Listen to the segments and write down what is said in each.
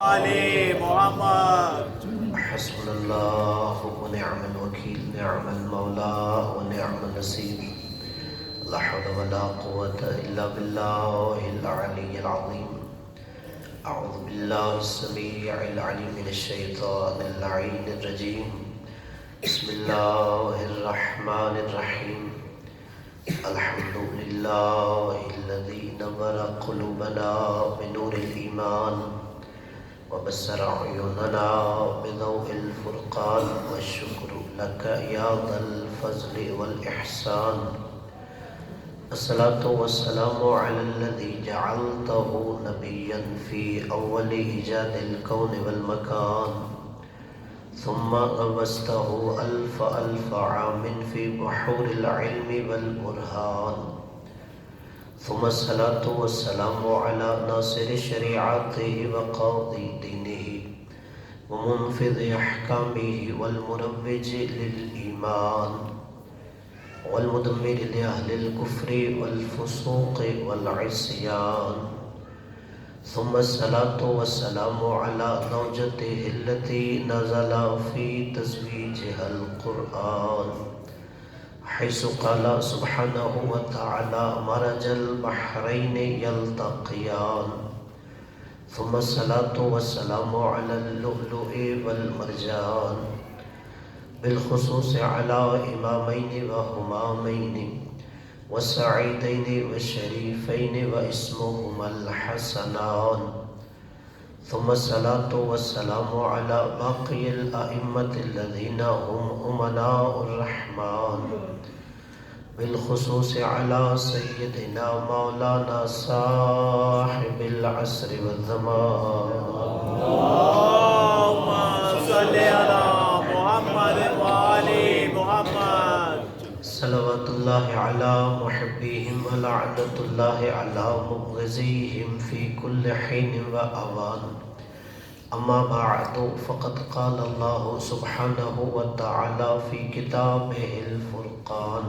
آل محمد. حسبنا الله ونعم الوكيل، نعم المولى ونعم النصير. لا حول ولا قوة إلا بالله العلي العظيم. أعوذ بالله السميع العليم من الشيطان اللعين الرجيم. بسم الله الرحمن الرحيم. الحمد لله الذي نور قلوبنا بنور الإيمان وبصر عيوننا بضوء الفرقان، والشكر لك يا ذا الفضل والإحسان. الصلاة والسلام على الذي جعلته نبيا في أول إيجاد الكون والمكان، ثم غمسته ألف ألف عام في بحور العلم والبرهان. ثم الصلاة والسلام على ناصر شريعته وقاضي دينه ومنفذ أحكامه والمروج للإيمان والمدمر لأهل الكفر والفسوق والعصيان. ثم الصلاة والسلام على زوجته التي نزل في تزويجها القرآن، حيث قال سبحانه وتعالى مرج البحرين يلتقيان. ثم الصلاة والسلام على اللؤلؤ والمرجان، بالخصوص على إمامين وهمامين والسعيدين والشريفين واسمهما الحسنان. ثم الصلاة والسلام على باقي الأئمة الذين هم أمناء الرحمن، بالخصوص على سيدنا مولانا صاحب العصر والزمان. اللهم صل على محمد وآل محمد. صلوات الله على محبيهم ولعنة الله على مبغضيهم في كل حين وأوان. أما بعد، فقد قال الله سبحانه وتعالى في كتابه الفرقان: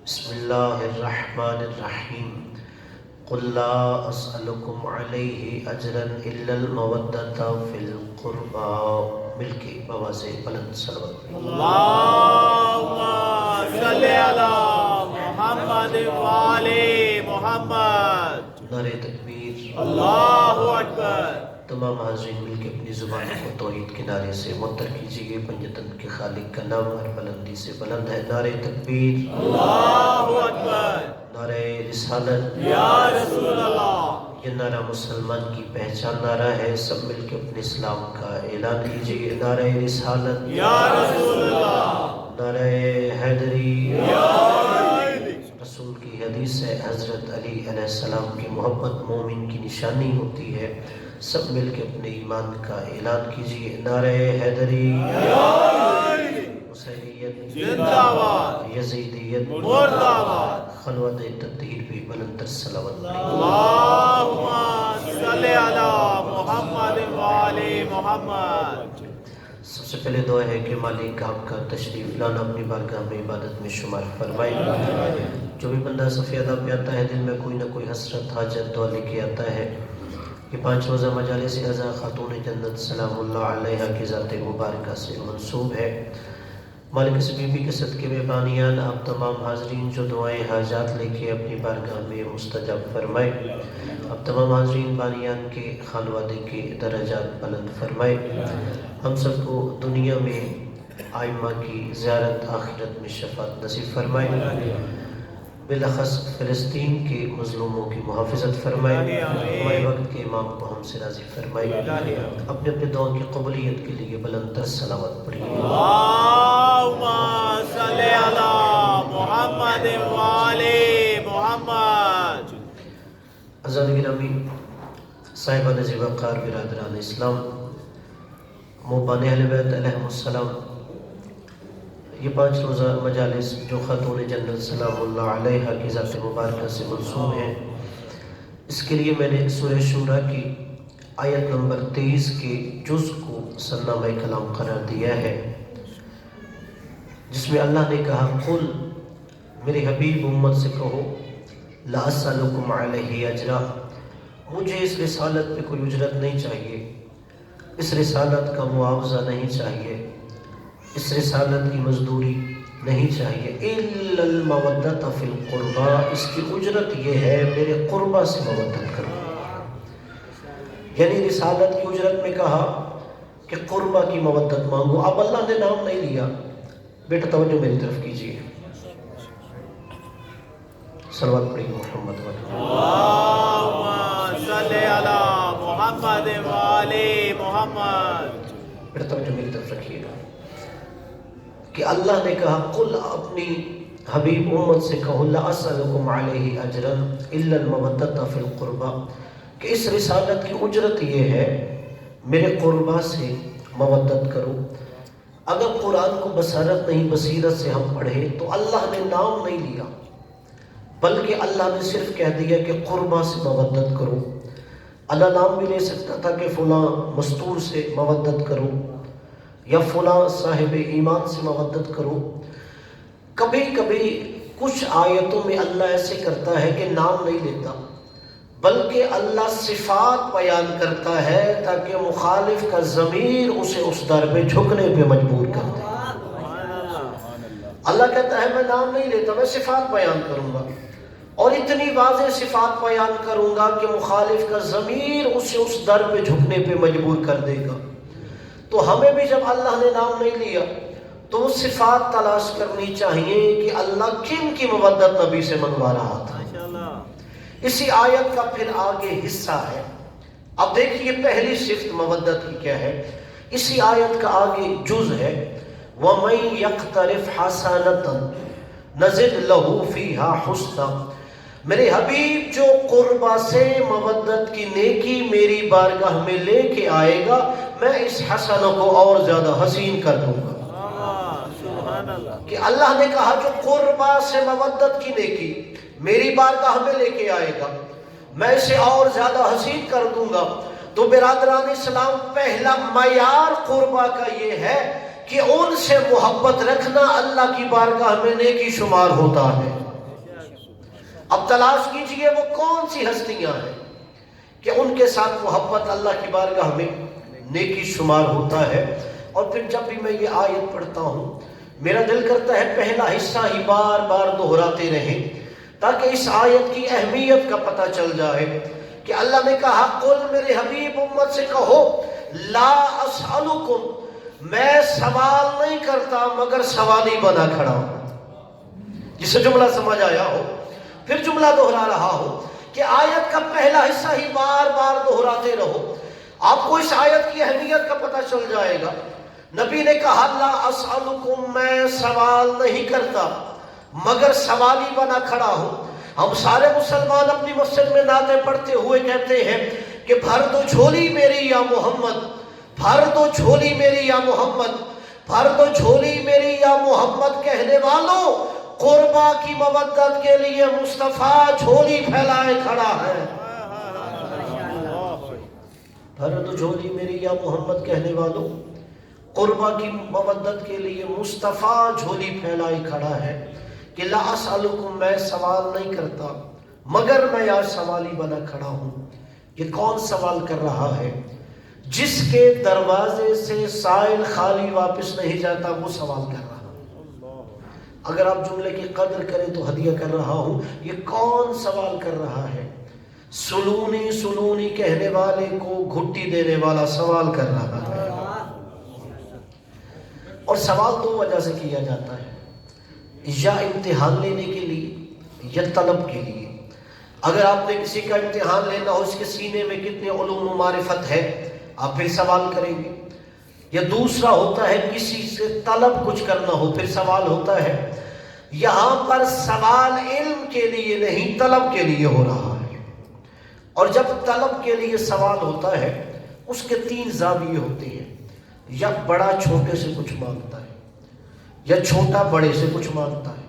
بسم الله الرحمن الرحيم. قل لا أسألكم عليه أجرا إلا المودة في القربى. مل کے بواز بلند صلوات. اللهم صل على محمد وآل محمد. نعرہ تکبیر. اللہ اکبر. تمام حاضرین مل کے اپنی زبان کو توحید کے نعرے سے معطر کیجیے. پنجتن کے خالق کا نام ہر بلندی سے بلند ہے. نعرہ تکبیر. اللہ اکبر. نعرہ رسالت. یا رسول اللہ. یہ نعرہ مسلمان کی پہچان نعرہ ہے. سب مل کے اپنے اسلام کا اعلان کیجیے. نعرہ رسالت. یا رسول اللہ. نعرہ حیدری. یا حیدری. رسول کی حدیث ہے حضرت علی علیہ السلام کی محبت مومن کی نشانی ہوتی ہے. سب مل کے اپنے ایمان کا اعلان کیجیے. نعرہ حیدری. یا حیدری. حسینیت زندہ باد. یزیدیت مردہ باد. خلوت تطہیر بھی بلند تر صلوات. اللہم صلی علی محمد وآل محمد. سب سے پہلے دعا ہے کہ مالک آپ کا تشریف لانا اپنی بارگاہ میں عبادت میں شمار فرمائے. جو بھی بندہ صف ادا پہ آتا ہے دل میں کوئی نہ کوئی حسرت حاجت دعا لے کے آتا ہے. یہ 5 روزہ مجالس ازا خاتون جنت سلام اللہ علیہ کی ذات مبارکہ سے منسوب ہے. مالک اس بی بی کے صدقے میں بانیان آپ تمام حاضرین جو دعائیں حاجات لے کے اپنی بارگاہ میں مستجاب فرمائے. آپ تمام حاضرین بانیان کے خانوادے کے درجات بلند فرمائے. ہم سب کو دنیا میں آئمہ کی زیارت، آخرت میں شفاعت نصیب فرمائے. بالاخص فلسطین کے مظلوموں کی محافظت فرمائے. ہمارے وقت کے امام کو ہم سے راضی فرمائے. اپنے اپنے دعاؤں کی قبولیت کے لیے بلند تر صلوات پڑھیے. اللہم صلی علی محمد وآل محمد. عزیزان گرامی، صاحبان عزیز وقار برادران اسلام، محبان اہل بیت علیہم السلام، یہ 5 روزہ مجالس جو خاتون جنت سلام اللہ علیہ کی ذات مبارکہ سے منسوب ہیں، اس کے لیے میں نے سورہ شورى کی آیت نمبر 23 کے جز کو سرنامہ کلام قرار دیا ہے، جس میں اللہ نے کہا: قل، میرے حبیب امت سے کہو، لا اسألکم علیہ اجرا، مجھے اس رسالت پہ کوئی اجرت نہیں چاہیے، اس رسالت کا معاوضہ نہیں چاہیے، اس رسالت کی مزدوری نہیں چاہیے، الا المودۃ فی القربى، اس کی اجرت یہ ہے میرے قربہ سے مودت کرو۔ یعنی رسالت کی اجرت میں کہا کہ قربہ کی مودت مانگو۔ اب اللہ نے نام نہیں لیا، بیٹا توجہ میری طرف کیجیے، صلوات پڑھیں محمد اللہم صلی علی محمد وآل محمد۔ بیٹا توجہ میری طرف رکھیے گا کہ اللہ نے کہا قل، اپنی حبیب امت سے کہو، لا اسألکم علیہ اجرا الا المودۃ فی القربى، کہ اس رسالت کی اجرت یہ ہے میرے قربہ سے مودت کرو۔ اگر قرآن کو بصارت نہیں بصیرت سے ہم پڑھیں تو اللہ نے نام نہیں لیا، بلکہ اللہ نے صرف کہہ دیا کہ قربہ سے مودت کرو۔ اللہ نام بھی لے سکتا تھا کہ فلاں مستور سے مودت کرو یا فلاں صاحب ایمان سے مودت کرو۔ کبھی کبھی کچھ آیتوں میں اللہ ایسے کرتا ہے کہ نام نہیں لیتا، بلکہ اللہ صفات بیان کرتا ہے تاکہ مخالف کا ضمیر اسے اس در پہ جھکنے پہ مجبور کر دے۔ اللہ کہتا ہے میں نام نہیں لیتا، میں صفات بیان کروں گا، اور اتنی واضح صفات بیان کروں گا کہ مخالف کا ضمیر اسے اس در پہ جھکنے پہ مجبور کر دے گا۔ تو ہمیں بھی جب اللہ نے نام نہیں لیا تو وہ صفات تلاش کرنی چاہیے کہ اللہ کن کی مودت نبی سے منگوا رہا تھا۔ اسی آیت کا پھر آگے حصہ ہے۔ اب دیکھیے پہلی صفت مودت کی کیا ہے، اسی آیت کا آگے جز ہے وَمَن يَقْتَرِفْ حَسَنَةً نَزِدْ لَهُ فِيهَا حُسْنًا، میرے حبیب جو قربہ سے مودت کی نیکی میری بارگاہ میں لے کے آئے گا، میں اس حسن کو اور زیادہ حسین کر دوں گا۔ کہ اللہ نے کہا جو قربہ سے مودت کی نیکی میری بارگاہ میں لے کے آئے گا، میں اسے اور زیادہ حسین کر دوں گا۔ تو برادران اسلام، پہلا معیار قربہ کا یہ ہے کہ ان سے محبت رکھنا اللہ کی بارگاہ میں نیکی شمار ہوتا ہے۔ اب تلاش کیجئے وہ کون سی ہستیاں ہیں کہ ان کے ساتھ محبت اللہ کی بارگاہ میں نیکی شمار ہوتا ہے۔ اور پھر جب بھی میں یہ آیت پڑھتا ہوں میرا دل کرتا ہے پہلا حصہ ہی بار بار دہراتے رہیں تاکہ اس آیت کی اہمیت کا پتہ چل جائے کہ اللہ نے کہا قل، میرے حبیب امت سے کہو، لا اسألکم، میں سوال نہیں کرتا مگر سوالی بنا کھڑا ہوں۔ جسے جملہ سمجھ آیا ہو پھر جملہ دہرا رہا ہو کہ آیت کا پہلا حصہ ہی بار بار دہراتے رہو، آپ کو اس آیت کی اہمیت کا پتہ چل جائے گا۔ نبی نے کہا لا اسألکم، میں سوال نہیں کرتا مگر سوالی بنا کھڑا ہوں۔ ہم سارے مسلمان اپنی مسجد میں نعتیں پڑھتے ہوئے کہتے ہیں کہ بھر دو جھولی میری یا محمد، بھر دو جھولی میری یا محمد، بھر دو جھولی میری یا محمد، کہنے والوں قربہ کی مودت کے لیے مصطفیٰ جھولی پھیلائے کھڑا ہے۔ بھر دو جھولی میری یا محمد کہنے والوں، قربہ کی مودت کے لیے مصطفیٰ جھولی پھیلائے کھڑا ہے۔ کہ لا اسألکم، میں سوال نہیں کرتا مگر میں یار سوالی بنا کھڑا ہوں۔ یہ کون سوال کر رہا ہے؟ جس کے دروازے سے سائل خالی واپس نہیں جاتا وہ سوال کر رہا ہے۔ اگر آپ جملے کی قدر کریں تو ہدیہ کر رہا ہوں۔ یہ کون سوال کر رہا ہے؟ سلونی سلونی کہنے والے کو گھٹی دینے والا سوال کر رہا ہے۔ اور سوال دو وجہ سے کیا جاتا ہے، یا امتحان لینے کے لیے یا طلب کے لیے۔ اگر آپ نے کسی کا امتحان لینا ہو، اس کے سینے میں کتنے علوم و معرفت ہے، آپ پھر سوال کریں گے۔ یا دوسرا ہوتا ہے کسی سے طلب کچھ کرنا ہو، پھر سوال ہوتا ہے۔ یہاں پر سوال علم کے لیے نہیں طلب کے لیے ہو رہا ہے۔ اور جب طلب کے لیے سوال ہوتا ہے اس کے تین زاویے ہوتے ہیں، یا بڑا چھوٹے سے کچھ مانگتا ہے، یا چھوٹا بڑے سے کچھ مانگتا ہے،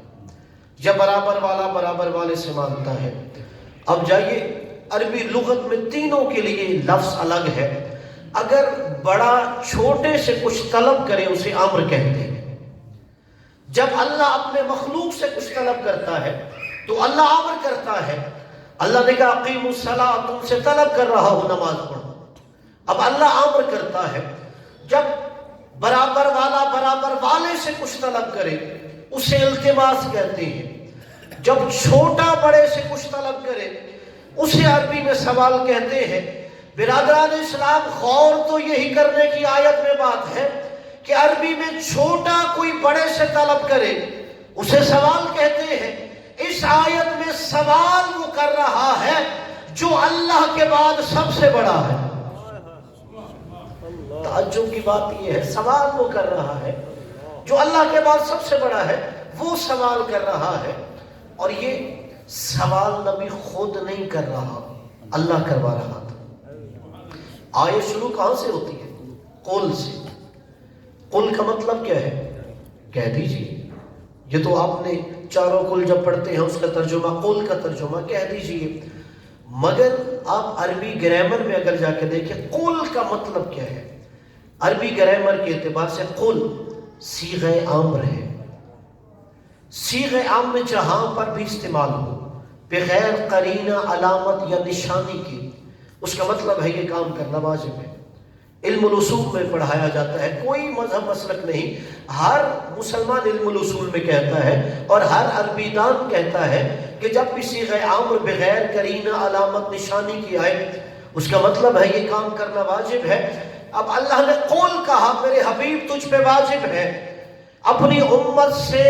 یا برابر والا برابر والے سے مانگتا ہے۔ اب جائیے عربی لغت میں تینوں کے لیے لفظ الگ ہے۔ اگر بڑا چھوٹے سے کچھ طلب کرے اسے امر کہتے ہیں۔ جب اللہ اپنے مخلوق سے کچھ طلب کرتا ہے تو اللہ امر کرتا ہے۔ اللہ نے کہا اقیموا الصلاۃ، تم سے طلب کر رہا ہوں نماز پڑھو۔ اب اللہ امر کرتا ہے جب برابر والا برابر والے سے کچھ طلب کرے اسے التماس کہتے ہیں، جب چھوٹا بڑے سے کچھ طلب کرے اسے عربی میں سوال کہتے ہیں۔ برادران اسلام، غور تو یہی کرنے کی آیت میں بات ہے کہ عربی میں چھوٹا کوئی بڑے سے طلب کرے اسے سوال کہتے ہیں۔ اس آیت میں سوال وہ کر رہا ہے جو اللہ کے بعد سب سے بڑا ہے۔ تعجب کی بات یہ ہے، سوال وہ کر رہا ہے جو اللہ کے بعد سب سے بڑا ہے، وہ سوال کر رہا ہے۔ اور یہ سوال نبی خود نہیں کر رہا، اللہ کروا رہا تھا۔ آیت شروع کہاں سے ہوتی ہے؟ قل سے۔ قل کا مطلب کیا ہے؟ کہہ دیجیے۔ یہ تو آپ نے چاروں قل جب پڑھتے ہیں اس کا ترجمہ، قل کا ترجمہ کہہ دیجیے۔ مگر آپ عربی گرامر میں اگر جا کے دیکھیں قل کا مطلب کیا ہے، عربی گرامر کے اعتبار سے قل صیغہ امر ہے۔ صیغہ امر جہاں پر بھی استعمال ہو بغیر قرینہ، علامت یا نشانی کے، اس کا مطلب ہے یہ کام کرنا واجب ہے۔ علم الاصول میں پڑھایا جاتا ہے، کوئی مذہب مسلک نہیں، ہر مسلمان علم الاصول میں کہتا ہے اور ہر عربی دان کہتا ہے کہ جب بھی صیغہ امر بغیر قرینہ، علامت، نشانی کی آئے اس کا مطلب ہے یہ کام کرنا واجب ہے۔ اب اللہ نے قول کہا، میرے حبیب تجھ پہ واجب ہے اپنی امت سے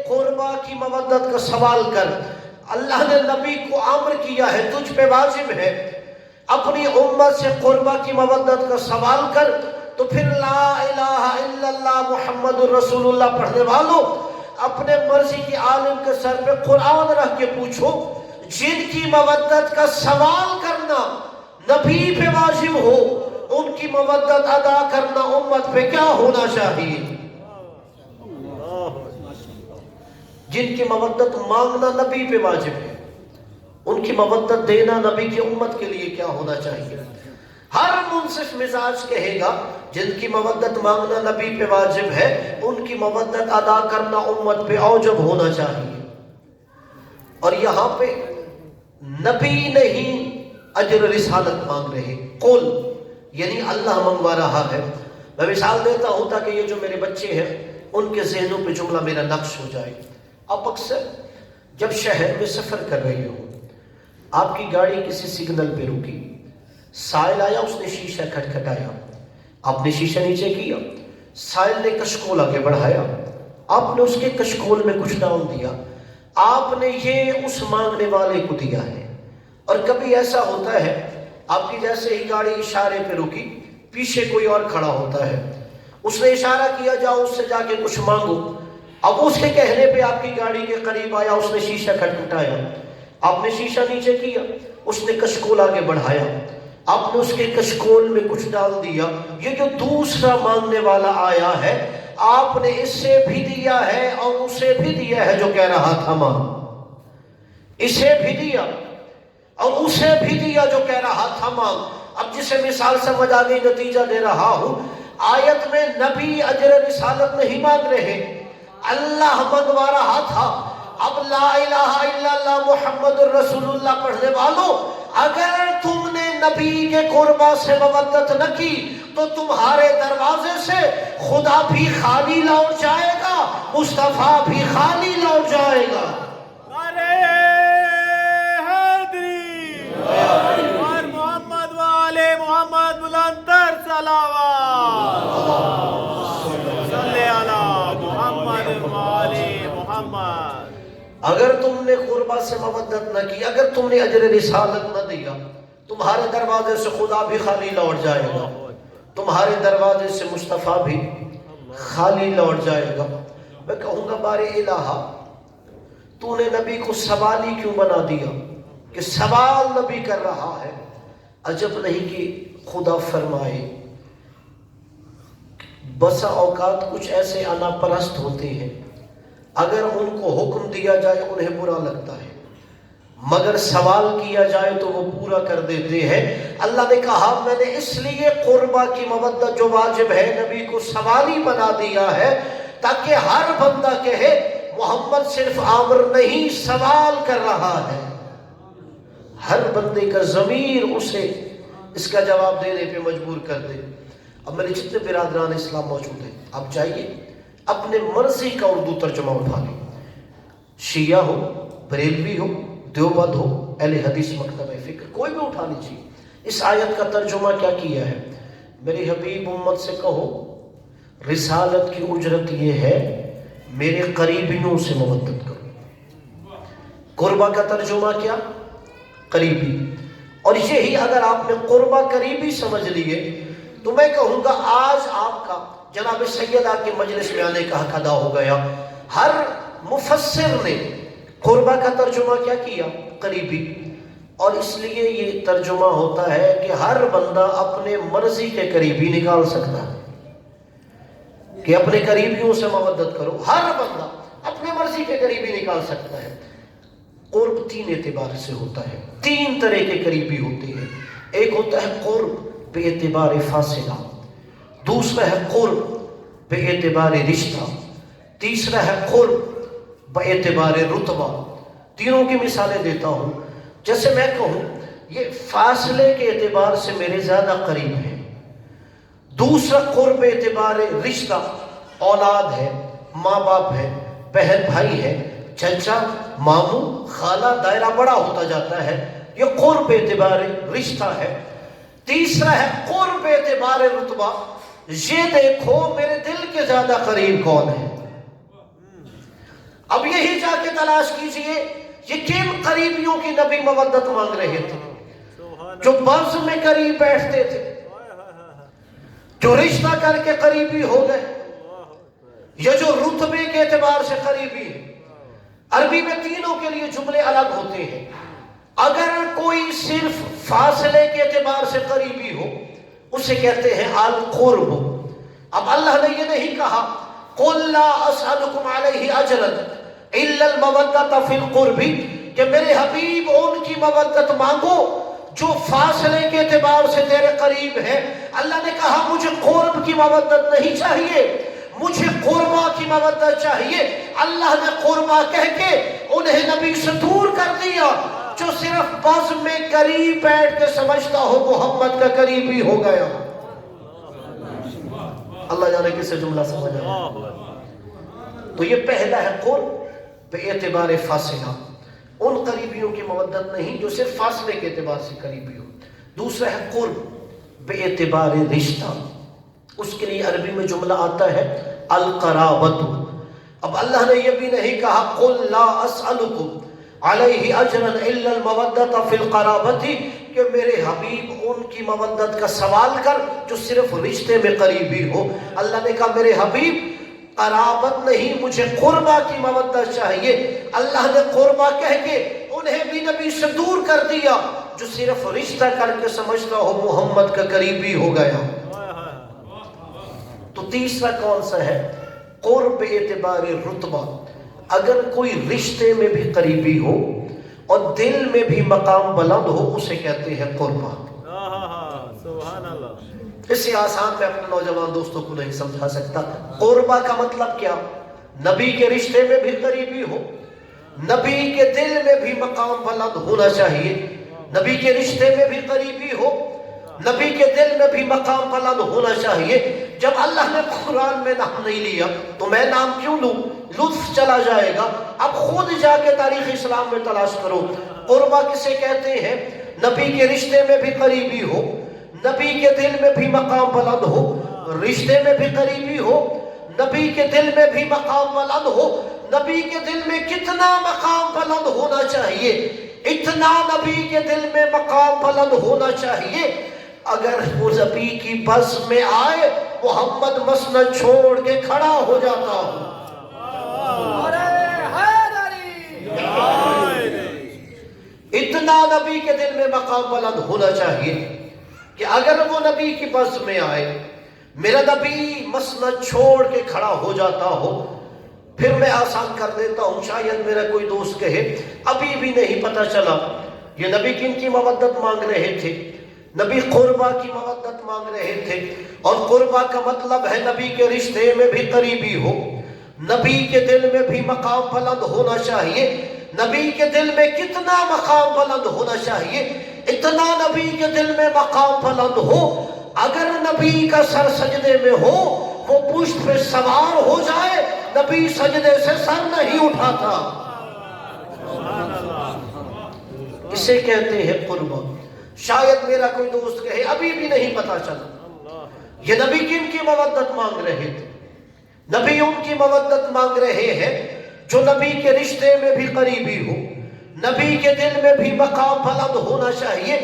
قربا کی مودت کا سوال کر۔ اللہ نے نبی کو امر کیا ہے تجھ پہ واجب ہے اپنی امت سے قربا کی مودت کا سوال کر، تو پھر لا الہ الا اللہ محمد الرسول اللہ پڑھنے والوں اپنے مرضی کی عالم کے سر پہ قرآن رکھ کے پوچھو، جن کی مودت کا سوال کرنا نبی پہ واجب ہو ان کی مودت ادا کرنا امت پہ کیا ہونا چاہیے؟ جن کی مودت مانگنا نبی پہ واجب ہے ان کی مودت دینا نبی کی امت کے لیے کیا ہونا چاہیے؟ ہر منصف مزاج کہے گا جن کی مودت مانگنا نبی پہ واجب ہے ان کی مودت ادا کرنا امت پہ اوجب ہونا چاہیے۔ اور یہاں پہ نبی نہیں اجر رسالت مانگ رہے، قل یعنی اللہ منگوا رہا ہے۔ میں مثال دیتا ہوں تاکہ یہ جو میرے بچے ہیں ان کے ذہنوں پہ جملہ میرا نقش ہو جائے۔ آپ اکثر جب شہر میں سفر کر رہے ہو، آپ کی گاڑی کسی سگنل پہ رکی، سائل آیا، اس نے شیشہ کھٹکھٹایا، آپ نے شیشہ نیچے کیا، سائل نے کشکول آگے بڑھایا، آپ نے اس کے کشکول میں کچھ ڈال دیا، آپ نے یہ اس مانگنے والے کو دیا ہے۔ اور کبھی ایسا ہوتا ہے آپ کی جیسے ہی گاڑی اشارے پہ رکی، پیچھے کوئی اور کھڑا ہوتا ہے، اس نے اشارہ کیا جاؤ اس سے جا کے کچھ مانگو۔ اب اس کے کہنے پہ آپ کی گاڑی کے قریب آیا، اس نے شیشہ کھٹکھٹایا، آپ نے شیشہ نیچے کیا، اس نے کشکول آگے بڑھایا، آپ نے اس کے کشکول میں کچھ ڈال دیا۔ یہ جو دوسرا مانگنے والا آیا ہے آپ نے اس سے بھی دیا ہے اور اسے بھی دیا ہے جو کہہ رہا تھا مانگ، اسے بھی دیا اور اسے بھی دیا جو کہہ رہا تھا مانگ۔ اب جسے مثال سمجھ آ گئی نتیجہ دے رہا ہوں، آیت میں نبی اجر رسالت نہیں مانگ رہے، اللہ منگوا رہا تھا۔ اب لا الہ الا اللہ محمد الرسول اللہ پڑھنے والوں، اگر تم نے نبی کے قربا سے مودت نہ کی تو تمہارے دروازے سے خدا بھی خالی لوٹ جائے گا، مصطفیٰ بھی خالی لوٹ جائے گا۔ اور محمد والے محمد بلندر صلوات صلی علی محمد والے محمد۔ اگر تم نے قربا سے مودت نہ کی، اگر تم نے اجر رسالت نہ دیا، تمہارے دروازے سے خدا بھی خالی لوٹ جائے گا، تمہارے دروازے سے مصطفیٰ بھی خالی لوٹ جائے گا۔ میں کہوں گا بارے الہ، تو نے نبی کو سوالی کیوں بنا دیا کہ سوال نبی کر رہا ہے؟ عجب نہیں کہ خدا فرمائے بسا اوقات کچھ ایسے انا پرست ہوتے ہیں، اگر ان کو حکم دیا جائے انہیں برا لگتا ہے، مگر سوال کیا جائے تو وہ پورا کر دیتے ہیں۔ اللہ نے کہا میں نے اس لیے قربا کی مودت جو واجب ہے نبی کو سوالی بنا دیا ہے تاکہ ہر بندہ کہے محمد صرف آمر نہیں سوال کر رہا ہے۔ ہر بندے کا ضمیر اسے اس کا جواب دینے پہ مجبور کر دے۔ اب میرے جتنے برادران اسلام موجود ہیں، آپ جائیے اپنے مرضی کا اردو ترجمہ اٹھا لیں، شیعہ ہو، بریلوی ہو، دیوبند ہو، اہل حدیث مکتبہ فکر، کوئی بھی اٹھا لیجیے۔ اس آیت کا ترجمہ کیا کیا ہے؟ میرے حبیب امت سے کہو رسالت کی اجرت یہ ہے میرے قریبیوں سے مودت کرو۔ قربہ کا ترجمہ کیا؟ قریبی۔ اور یہی اگر آپ نے قربہ قریبی سمجھ لیے تو میں کہوں گا آج آپ کا جناب سیدہ کے مجلس میں آنے کا حق ادا ہو گیا۔ ہر مفسر نے قربہ کا ترجمہ کیا کیا؟ قریبی۔ اور اس لیے یہ ترجمہ ہوتا ہے کہ ہر بندہ اپنے مرضی کے قریبی نکال سکتا ہے کہ اپنے قریبیوں سے مودت کرو، ہر بندہ اپنے مرضی کے قریبی نکال سکتا ہے۔ قرب تین اعتبار سے ہوتا ہے، تین طرح کے قریبی ہوتے ہیں۔ ایک ہوتا ہے قرب بے اعتبار فاصلہ، دوسرا ہے قرب بے اعتبار رشتہ، تیسرا ہے قرب بے اعتبار رتبہ۔ تینوں کی مثالیں دیتا ہوں۔ جیسے میں کہوں یہ فاصلے کے اعتبار سے میرے زیادہ قریب ہیں۔ دوسرا قرب اعتبار رشتہ، اولاد ہے، ماں باپ ہے، بہن بھائی ہے، چچا ماموں خالہ، دائرہ بڑا ہوتا جاتا ہے، یہ قرب اعتبار رشتہ ہے۔ تیسرا ہے قرب اعتبار رتبہ، یہ دیکھو میرے دل کے زیادہ قریب کون ہے۔ اب یہی جا کے تلاش کیجئے یہ کن قریبیوں کی نبی مودت مانگ رہے تھے؟ جو بز میں قریب بیٹھتے تھے، جو رشتہ کر کے قریبی ہو گئے، یا جو رتبے کے اعتبار سے قریبی ہے۔ عربی میں تینوں کے لیے جملے الگ ہوتے ہیں۔ اگر کوئی صرف فاصلے کے اعتبار سے قریبی ہو اسے کہتے ہیں القرب۔ اب اللہ نے یہ نہیں کہا قُلْ لَا أَسْأَلُكُمْ عَلَيْهِ أَجْرًا إِلَّا الْمَوَدَّةَ فِي الْقُرْبِ کہ میرے حبیب ان کی مودت مانگو جو فاصلے کے اعتبار سے تیرے قریب ہے۔ اللہ نے کہا مجھے قرب کی مودت نہیں چاہیے، مجھے قربہ کی مودت چاہیے۔ اللہ نے قربہ کہہ کے انہیں نبی سے دور کر دیا۔ جو صرف بز میں قریب بیٹھ کے سمجھتا ہو محمد کا قریبی ہو گیا۔ اللہ جانے کسے جملہ سمجھ آیا۔ تو یہ پہلا ہے قرب بے اعتبار فاصلہ، ان قریبیوں کی مودت نہیں جو صرف فاصلے کے اعتبار سے قریبی ہو۔ دوسرا ہے قرب بے اعتبار رشتہ، اس کے لیے عربی میں جملہ آتا ہے القرابت۔ اب اللہ نے یہ بھی نہیں کہا قُلْ لَا أَسْأَلُكُمْ عَلَيْهِ أَجْرًا إِلَّا الْمَوَدَّةَ فِي الْقَرَابَةِ کہ میرے حبیب ان کی مودت کا سوال کر جو صرف رشتے میں قریبی ہو۔ اللہ نے کہا میرے حبیب قرابت نہیں، مجھے قربہ کی مودت چاہیے۔ اللہ نے قربہ کہہ کے انہیں بھی نبی سے دور کر دیا۔ جو صرف رشتہ کر کے سمجھتا ہو محمد کا قریبی ہو گیا۔ تو تیسرا کون سا ہے؟ قرب اعتبار رتبہ، اگر کوئی رشتے میں بھی قریبی ہو اور دل میں بھی مقام بلند ہو اسے کہتے ہیں قربہ۔ سبحان اللہ۔ اس سے آسان میں اپنے نوجوان دوستوں کو نہیں سمجھا سکتا۔ قربہ کا مطلب کیا؟ نبی کے رشتے میں بھی قریبی ہو، نبی کے دل میں بھی مقام بلند ہونا چاہیے، نبی کے رشتے میں بھی قریبی ہو، نبی کے دل میں بھی مقام بلند ہونا چاہیے۔ جب اللہ نے قرآن میں نام نہیں لیا تو میں نام کیوں لوں؟ لطف چلا جائے گا۔ اب خود جا کے تاریخ اسلام میں تلاش کرو قربہ کسے کہتے ہیں؟ نبی کے رشتے میں بھی قریبی ہو، نبی کے دل میں بھی مقام بلند ہو، رشتے میں بھی قریبی ہو، نبی کے دل میں بھی مقام بلند ہو۔ نبی کے دل میں کتنا مقام بلند ہونا چاہیے؟ اتنا نبی کے دل میں مقام بلند ہونا چاہیے اگر وہ نبی کی بس میں آئے محمد مسند چھوڑ کے کھڑا ہو جاتا ہو۔ اتنا نبی کے دل میں مقام بلند ہونا چاہیے کہ اگر وہ نبی کی بس میں آئے میرا نبی مسند چھوڑ کے کھڑا ہو جاتا ہو۔ پھر میں آسان کر دیتا ہوں، شاید میرا کوئی دوست کہے ابھی بھی نہیں پتا چلا یہ نبی کن کی مودت مانگ رہے تھے؟ نبی قربہ کی مودت مانگ رہے تھے، اور قربہ کا مطلب ہے نبی کے رشتے میں بھی قریبی ہو، نبی کے دل میں بھی مقام بلند ہونا چاہیے۔ نبی کے دل میں کتنا مقام بلند ہونا چاہیے؟ اتنا نبی کے دل میں مقام بلند ہو، اگر نبی کا سر سجدے میں ہو وہ پشت پہ سوار ہو جائے، نبی سجدے سے سر نہیں اٹھاتا۔ اسے کہتے ہیں قربت۔ شاید میرا کوئی دوست کہے ابھی بھی نہیں پتا چلا یہ نبی کن کی مودت مانگ رہے تھے۔ نبی ان کی مودت مانگ رہے ہیں جو نبی کے رشتے میں بھی قریبی ہو، نبی کے دل میں بھی مقام بلند ہونا چاہیے۔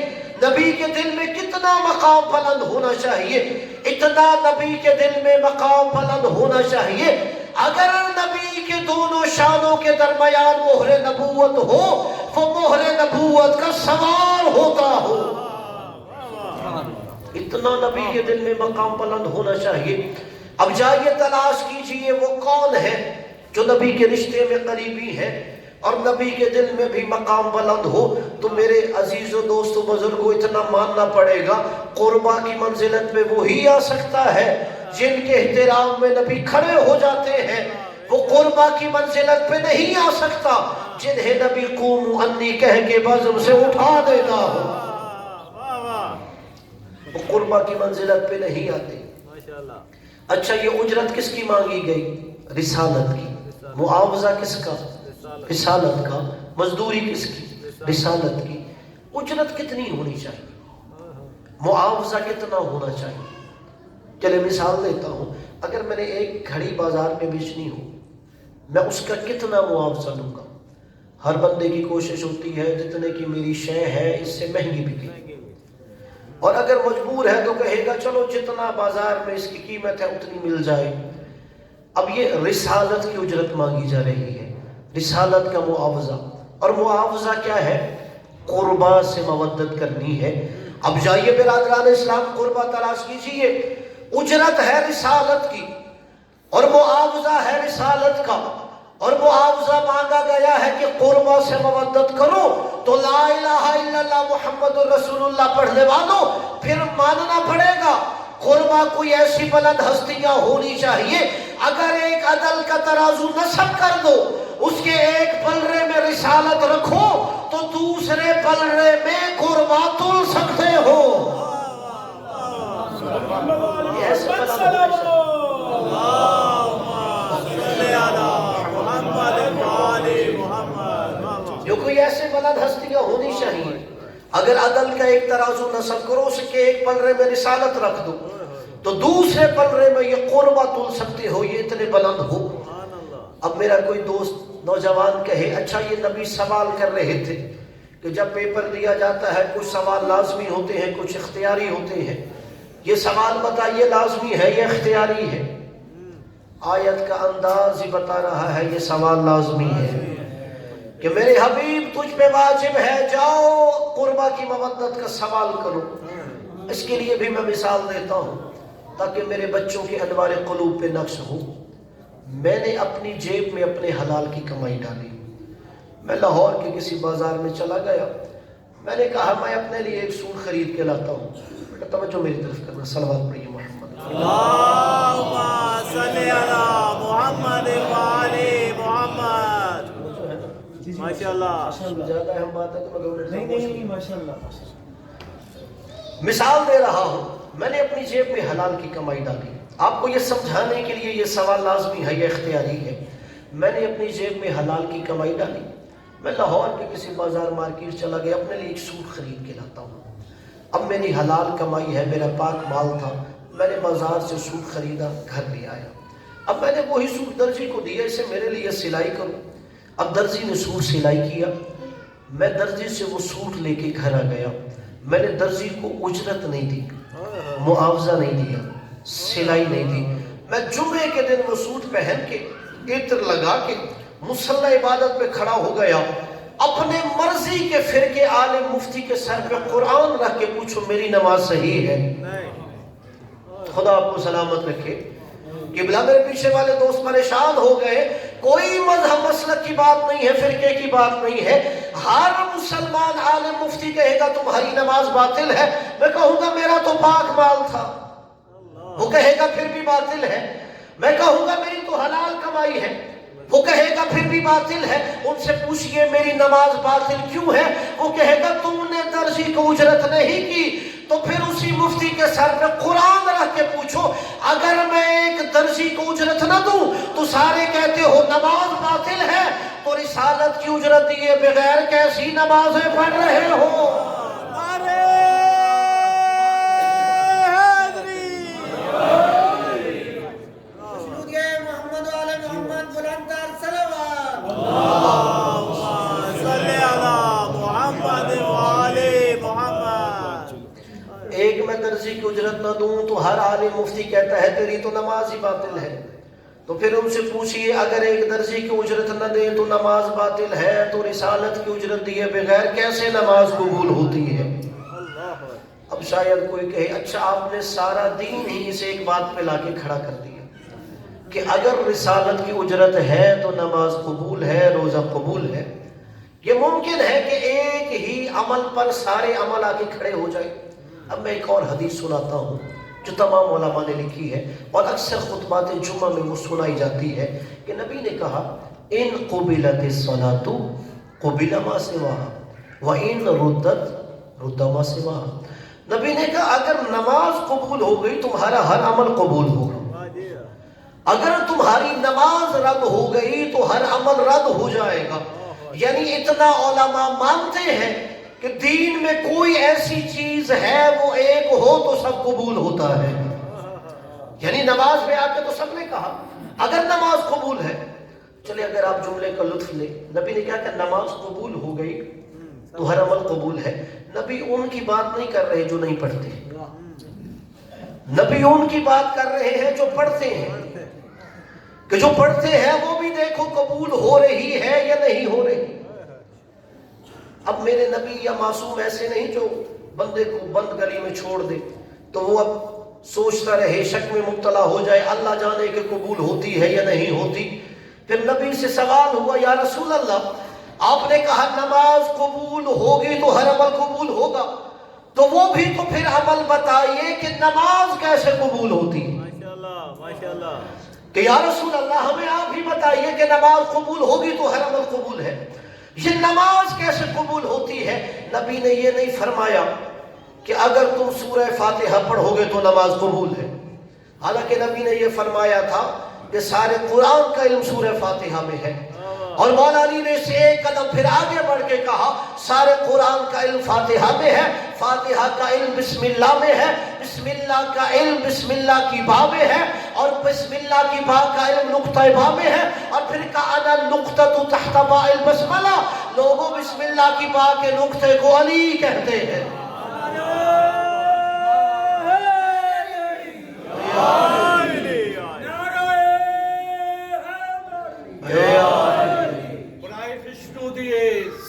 نبی کے دل میں کتنا مقام بلند ہونا چاہیے؟ اتنا نبی کے دل میں مقام بلند ہونا چاہیے اگر نبی کے دونوں شانوں کے درمیان مہر نبوت ہو، وہ مہر نبوت کا سوار ہوتا ہو۔ اتنا نبی کے دل میں مقام بلند ہونا چاہیے۔ اب جائیے تلاش کیجئے وہ کون ہے جو نبی کے رشتے میں قریبی ہے اور نبی کے دل میں بھی مقام بلند ہو۔ تو میرے عزیز و دوست و بزرگوں اتنا ماننا پڑے گا، قربا کی منزلت پہ وہی آ سکتا ہے جن کے احترام میں نبی کھڑے ہو جاتے ہیں۔ وہ قربا کی منزلت پہ نہیں آ سکتا جنہیں نبی قوم انی کہہ کے بزم سے اٹھا دیتا ہو۔ وہ قربا کی منزلت پہ نہیں آتے۔ اچھا یہ اجرت کس کی مانگی گئی؟ رسالت کی۔ معاوضہ کس کا؟ رسالت کا۔ مزدوری کس کی؟ رسالت کی۔ اجرت کتنی ہونی چاہیے؟ معاوضہ کتنا ہونا چاہیے؟ چلے مثال دیتا ہوں، اگر میں نے ایک گھڑی بازار میں بیچنی ہو، میں اس کا کتنا معاوضہ لوں گا؟ ہر بندے کی کوشش ہوتی ہے جتنے کی میری شے ہے اس سے مہنگی بکے، اور اگر مجبور ہے تو کہے گا چلو جتنا بازار میں اس کی قیمت ہے اتنی مل جائے۔ اب یہ رسالت کی اجرت مانگی جا رہی ہے، رسالت کا معاوضہ۔ اور معاوضہ کیا ہے؟ قربا سے مودت کرنی ہے۔ اب جائیے برادران اسلام قربا تلاش کیجئے۔ اجرت ہے رسالت کی اور معاوضہ ہے رسالت کا، اور معاوضہ مانگا گیا ہے کہ قربا سے مودت کرو تو لا الہ الا اللہ محمد رسول اللہ پڑھنے والوں پھر ماننا پڑے گا قربا کوئی ایسی بلند ہستیاں ہونی چاہیے اگر ایک عدل کا ترازو نصب کر دو، اس کے ایک پلڑے میں رسالت رکھو تو دوسرے پلڑے میں قربا تل سکتے ہو۔ یہ ایسے بلند ہونی چاہیے۔ جو کوئی ایسے بلند ہستیاں ہونی چاہیے، اگر عدل کا ایک ترازو نصب کرو، اس کے ایک پلڑے میں رسالت رکھ دو تو دوسرے پلڑے میں یہ قربا تل سکتے ہو، یہ اتنے بلند ہو۔ اب میرا کوئی دوست نوجوان کہے اچھا یہ نبی سوال کر رہے تھے کہ جب پیپر دیا جاتا ہے کچھ سوال لازمی ہوتے ہیں کچھ اختیاری ہوتے ہیں، یہ سوال بتائیے لازمی ہے یا اختیاری ہے؟ آیت کا انداز ہی بتا رہا ہے یہ سوال لازمی ہے کہ میرے حبیب تجھ پہ واجب ہے، جاؤ قربا کی مودت کا سوال کرو۔ اس کے لیے بھی میں مثال دیتا ہوں تاکہ میرے بچوں کے انوار قلوب پہ نقش ہو۔ میں نے اپنی جیب میں اپنے حلال کی کمائی ڈالی۔ میں لاہور کے کسی بازار میں چلا گیا، میں نے کہا میں اپنے لیے ایک سوٹ خرید کے لاتا ہوں۔ بیٹا توجہ میری طرف کرنا، صلوات پڑھیے محمد۔ اللہم صلی علی محمد وعلی محمد۔ ماشاءاللہ زیادہ اہم بات ہے تو نہیں ماشاءاللہ۔ مثال دے رہا ہوں، میں نے اپنی جیب میں حلال کی کمائی ڈالی۔ آپ کو یہ سمجھانے کے لیے یہ سوال لازمی ہے یا اختیاری ہے؟ میں نے اپنی جیب میں حلال کی کمائی ڈالی، میں لاہور کے کسی بازار مارکیٹ چلا گیا، اپنے لیے ایک سوٹ خرید کے لاتا ہوں۔ اب میری حلال کمائی ہے، میرا پاک مال تھا، میں نے بازار سے سوٹ خریدا، گھر لے آیا۔ اب میں نے وہی سوٹ درزی کو دیا، اسے میرے لیے سلائی کرو۔ اب درزی نے سوٹ سلائی کیا، میں درزی سے وہ سوٹ لے کے گھر آ گیا۔ میں نے درزی کو اجرت نہیں دی، معاوضہ نہیں دیا، سلائی نہیں دی۔ میں جمعے کے دن وہ سوٹ پہن کے عطر لگا کے مصلی عبادت پہ کھڑا ہو گیا، اپنے مرضی کے فرقے عالم مفتی کے سر پہ قرآن رکھ کے پوچھو میری نماز صحیح ہے؟ خدا آپ کو سلامت رکھے۔ قبلہ میرے پیچھے والے دوست پریشان ہو گئے، کوئی مذہب مسلک کی بات نہیں ہے، فرقے کی بات نہیں ہے، ہر مسلمان عالم مفتی کہے گا تمہاری نماز باطل ہے، میں کہوں گا میرا تو پاک مال تھا، وہ کہے گا پھر بھی باطل ہے، میں کہوں گا میری تو حلال کمائی ہے، وہ کہے گا پھر بھی باطل ہے۔ ان سے پوچھئے میری نماز باطل کیوں ہے، وہ کہے گا تم نے درزی کو اجرت نہیں کی تو پھر اسی مفتی کے سر پہ قرآن رکھ کے پوچھو، اگر میں ایک درزی کو اجرت نہ دوں تو سارے کہتے ہو نماز باطل ہے، تو رسالت کی اجرت دیے بغیر کیسی نمازیں پڑھ رہے ہو؟ ایک میں درزی کی اجرت نہ دوں تو ہر عالم مفتی کہتا ہے تیری تو نماز ہی باطل ہے، تو پھر ان سے پوچھئے اگر ایک درزی کی اجرت نہ دیں تو نماز باطل ہے تو رسالت کی اجرت دیے بغیر کیسے نماز قبول ہوتی ہے؟ اب شاید کوئی کہے اچھا آپ نے سارا دین ہی اسے ایک بات پہ لا کے کھڑا کر دیا کہ اگر رسالت کی اجرت ہے تو نماز قبول ہے، روزہ قبول ہے۔ یہ ممکن ہے کہ ایک ہی عمل پر سارے عمل آ کے کھڑے ہو جائے۔ اب میں ایک اور حدیث سناتا ہوں جو تمام علماء نے لکھی ہے اور اکثر خطبات جمعہ میں وہ سنائی جاتی ہے کہ نبی نے کہا ان قبلت الصلاۃ قبل ما سواها وان ردت رد ما سواها۔ نبی نے کہا اگر نماز قبول ہو گئی تمہارا ہر عمل قبول ہوگا، اگر تمہاری نماز رد ہو گئی تو ہر عمل رد ہو جائے گا۔ یعنی اتنا علماء مانتے ہیں کہ دین میں کوئی ایسی چیز ہے وہ ایک ہو تو سب قبول ہوتا ہے۔ یعنی نماز میں آ کے تو سب نے کہا اگر نماز قبول ہے، چلے اگر آپ جملے کا لطف لیں، نبی نے کہا کہ نماز قبول ہو گئی تو ہر عمل قبول ہے۔ نبی ان کی بات نہیں کر رہے جو نہیں پڑھتے، نبی ان کی بات کر رہے ہیں جو پڑھتے ہیں، کہ جو پڑھتے ہیں وہ بھی دیکھو قبول ہو رہی ہے یا نہیں ہو رہی۔ اب میرے نبی یا معصوم ایسے نہیں جو بندے کو بند گلی میں چھوڑ دے تو وہ اب سوچتا رہے، شک میں مبتلا ہو جائے، اللہ جانے کہ قبول ہوتی ہے یا نہیں ہوتی۔ پھر نبی سے سوال ہوا یا رسول اللہ آپ نے کہا نماز قبول ہوگی تو ہر عمل قبول ہوگا، تو وہ بھی تو پھر عمل بتائیے کہ نماز کیسے قبول ہوتی ہے؟ ماشاءاللہ ماشاءاللہ، کہ یا رسول اللہ ہمیں آپ ہی بتائیے کہ نماز قبول ہوگی تو ہر عمل قبول ہے، یہ نماز کیسے قبول ہوتی ہے؟ نبی نے یہ نہیں فرمایا کہ اگر تم سورہ فاتحہ پڑھو گے تو نماز قبول ہے، حالانکہ نبی نے یہ فرمایا تھا کہ سارے قرآن کا علم سورہ فاتحہ میں ہے، اور مولا علی نے اسے ایک قدم پھر آگے بڑھ کے کہا سارے قرآن کا علم فاتحہ میں ہے، فاتحہ کا علم بسم اللہ میں ہے، بسم اللہ کا علم بسم اللہ کی با میں ہے، اور بسم اللہ کی با کا علم نقطہ با میں ہے، اور پھر کہا انا نقطہ تحت با البسملہ، لوگوں بسم اللہ کی با کے نقطے کو علی کہتے ہیں۔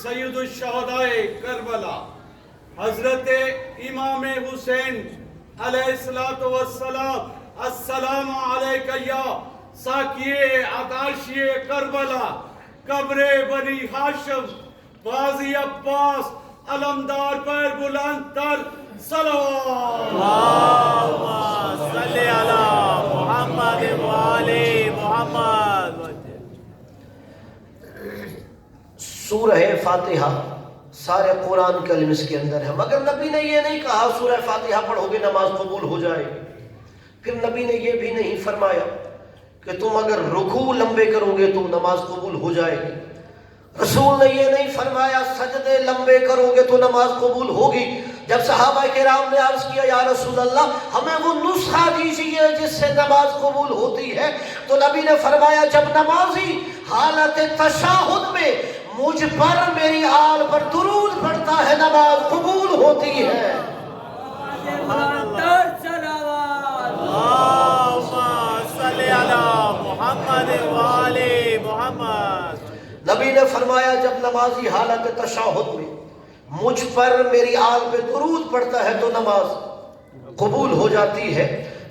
سید الشہداء کربلا حضرت امام حسین علیہ السلام، السلام علیکہ یا ساکی عطاشی کربلا، قبر بنی ہاشم، بازی عباس، علمدار پر بلند تر صلوات۔ اللہم صلی علی محمد و آل محمد۔ سورہ فاتحہ سارے قرآن کا علم اس کے اندر ہے، مگر نبی نے یہ نہیں کہا سورہ فاتحہ پڑھو گے نماز قبول ہو جائے گی۔ پھر نبی نے یہ بھی نہیں فرمایا کہ تم اگر رکوع لمبے کرو گے تو نماز قبول ہو جائے گی۔ رسول نے یہ نہیں فرمایا سجدے لمبے کرو گے تو نماز قبول ہوگی۔ جب صحابہ کرام نے عرض کیا یا رسول اللہ ہمیں وہ نسخہ دیجئے جس سے نماز قبول ہوتی ہے، تو نبی نے فرمایا جب نمازی حالت تشہد میں مجھ پر میری آل پر درود پڑھتا ہے نماز قبول ہوتی ہے۔ اللہم صلی علی محمد و آل محمد۔ نبی نے فرمایا جب نمازی حالت تشہد میں مجھ پر میری آل پہ درود پڑھتا ہے تو نماز قبول ہو جاتی ہے۔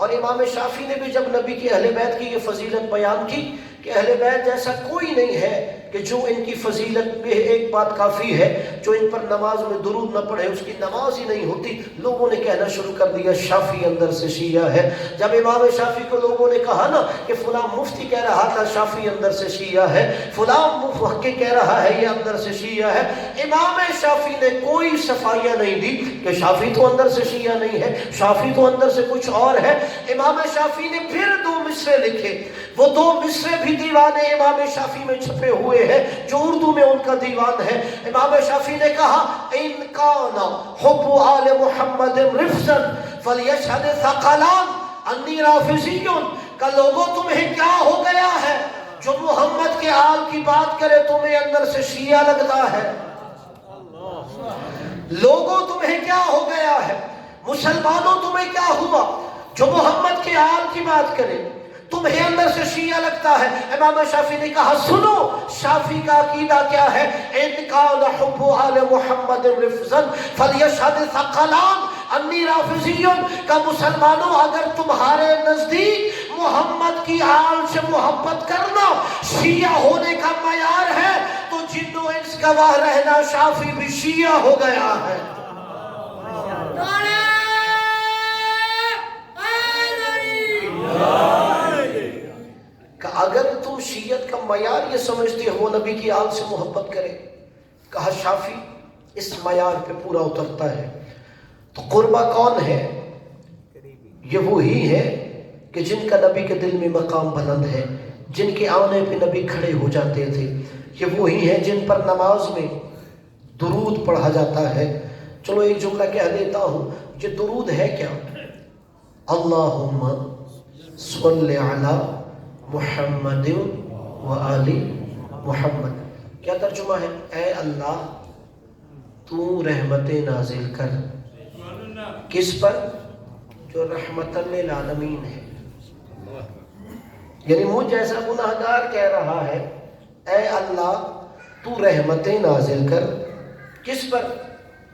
اور امام شافعی نے بھی جب نبی کی اہل بیت کی یہ فضیلت بیان کی کہ اہل بیت جیسا کوئی نہیں ہے کہ جو ان کی فضیلت میں ایک بات کافی ہے، جو ان پر نماز میں درود نہ پڑھے اس کی نماز ہی نہیں ہوتی، لوگوں نے کہنا شروع کر دیا شافعی اندر سے شیعہ ہے۔ جب امام شافعی کو لوگوں نے کہا نا کہ فلاں مفتی کہہ رہا تھا شافعی اندر سے شیعہ ہے، فلاں مفتی کہہ رہا ہے یہ اندر سے شیعہ ہے، امام شافعی نے کوئی صفائیہ نہیں دی کہ شافعی تو اندر سے شیعہ نہیں ہے، شافعی تو اندر سے کچھ اور ہے۔ امام شافعی نے پھر 2 مصرے لکھے، وہ 2 مصرے بھی دیوان امام شافعی میں چھپے ہوئے ہیں جو اردو میں ان کا دیوان ہے۔ امام شافعی نے کہا ان کان حب آل محمد رفضا فلیشہد ثقلان انی رافضی، کہ لوگوں تمہیں کیا ہو گیا ہے، جو محمد کے آل کی بات کرے تمہیں اندر سے شیعہ لگتا ہے۔ لوگوں تمہیں کیا ہو گیا ہے، مسلمانوں تمہیں کیا ہوا، جو محمد کے آل کی بات کرے تمہیں اندر سے شیعہ لگتا ہے۔ امام شافعی نے کہا سنو شافعی کا عقیدہ کیا ہے، ان کان حب آل محمد رفضا فلیشہد ثقلان انی رافضی، کہ مسلمانوں اگر تمہارے نزدیک محمد کی آل سے محبت کرنا شیعہ ہونے کا معیار ہے تو جن و انس گواہ رہنا شافعی بھی شیعہ ہو گیا ہے۔ کہ اگر تم شیعت کا معیار یہ سمجھتے ہو نبی کی آل سے محبت کرے، کہا شافعی اس معیار پہ پورا اترتا ہے۔ تو قربہ کون ہے؟ یہ وہی ہے کہ جن کا نبی کے دل میں مقام بلند ہے، جن کے آنے پہ نبی کھڑے ہو جاتے تھے، یہ وہی ہے جن پر نماز میں درود پڑھا جاتا ہے۔ چلو ایک جملہ کہہ دیتا ہوں، یہ درود ہے کیا؟ اللہم صلی علی محمد و آل محمد، کیا ترجمہ ہے؟ اے اللہ تو رحمت نازل کر کس پر؟ جو رحمت للعالمین ہے۔ یعنی مجھ جیسا گناہگار کہہ رہا ہے اے اللہ تو رحمت نازل کر کس پر؟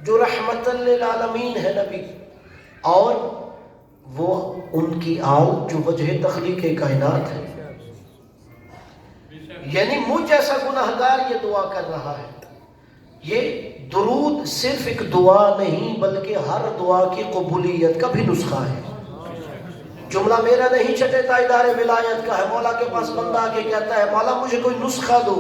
جو رحمت للعالمین ہے نبی، اور وہ ان کی آل جو وجہ تخلیق کائنات ہے۔ یعنی مجھ جیسا گناہگار یہ دعا کر رہا ہے۔ یہ درود صرف ایک دعا نہیں بلکہ ہر دعا کی قبولیت کا بھی نسخہ ہے۔ جملہ میرا نہیں چھٹے تائیدار ولایت کا ہے۔ مولا کے پاس بندہ آ کے کہتا ہے مولا مجھے کوئی نسخہ دو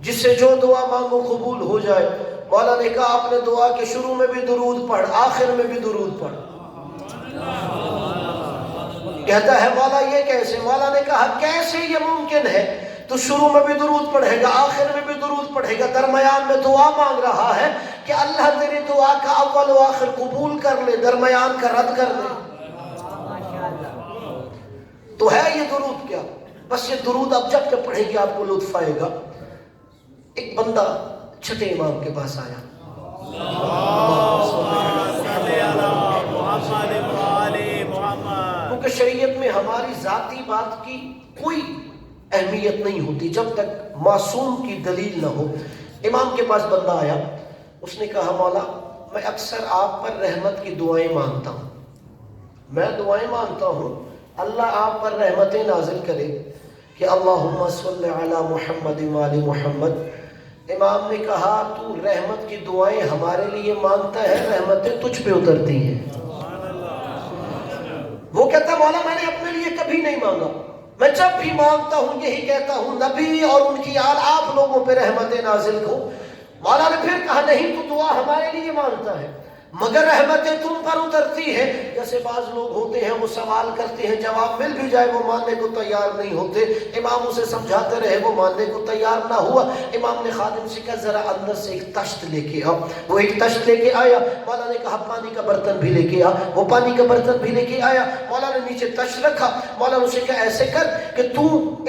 جس سے جو دعا مانگو قبول ہو جائے۔ مولا نے کہا اپنے دعا کے شروع میں بھی درود پڑھ، آخر میں بھی درود پڑھ۔ کہتا ہے مولا یہ کیسے؟ مولا نے کہا کیسے یہ ممکن ہے؟ تو شروع میں بھی درود پڑھے گا، آخر میں بھی درود پڑھے گا، درمیان میں دعا مانگ رہا ہے کہ اللہ تیری دعا کا اول و آخر قبول کر لے، درمیان کا رد کر دے۔ تو ہے یہ درود کیا؟ بس یہ درود اب جب کہ پڑھیں گے آپ کو لطف آئے گا۔ ایک بندہ چھٹے امام کے پاس آیا، کیونکہ شریعت میں ہماری ذاتی بات کی کوئی اہمیت نہیں ہوتی جب تک معصوم کی دلیل نہ ہو۔ امام کے پاس بندہ آیا، اس نے کہا مولا میں اکثر آپ پر رحمت کی دعائیں مانگتا ہوں، میں دعائیں مانگتا ہوں اللہ آپ پر رحمتیں نازل کرے کہ اللہم صلی علی محمد و آل محمد۔ امام نے کہا تو رحمت کی دعائیں ہمارے لیے مانگتا ہے، رحمتیں تجھ پہ اترتی ہیں۔ وہ کہتا مولا میں نے اپنے لیے کبھی نہیں مانگا، میں جب بھی مانگتا ہوں یہی کہتا ہوں نبی اور ان کی آل آپ لوگوں پہ رحمتیں نازل ہو۔ مولا نے پھر کہا نہیں تو دعا ہمارے لیے مانگتا ہے مگر رحمتیں تم پر اترتی ہیں۔ جیسے بعض لوگ ہوتے ہیں وہ سوال کرتے ہیں، جواب مل بھی جائے وہ ماننے کو تیار نہیں ہوتے۔ امام اسے سمجھاتے رہے وہ ماننے کو تیار نہ ہوا۔ امام نے خادم سے کہا ذرا اندر سے ایک تشت لے کے آؤ۔ وہ ایک تشت لے کے آیا، مولا نے کہا پانی کا برتن بھی لے کے آ۔ وہ پانی کا برتن بھی لے کے آیا، مولا نے نیچے تشت رکھا۔ مولا نے اسے کہا ایسے کر کہ تو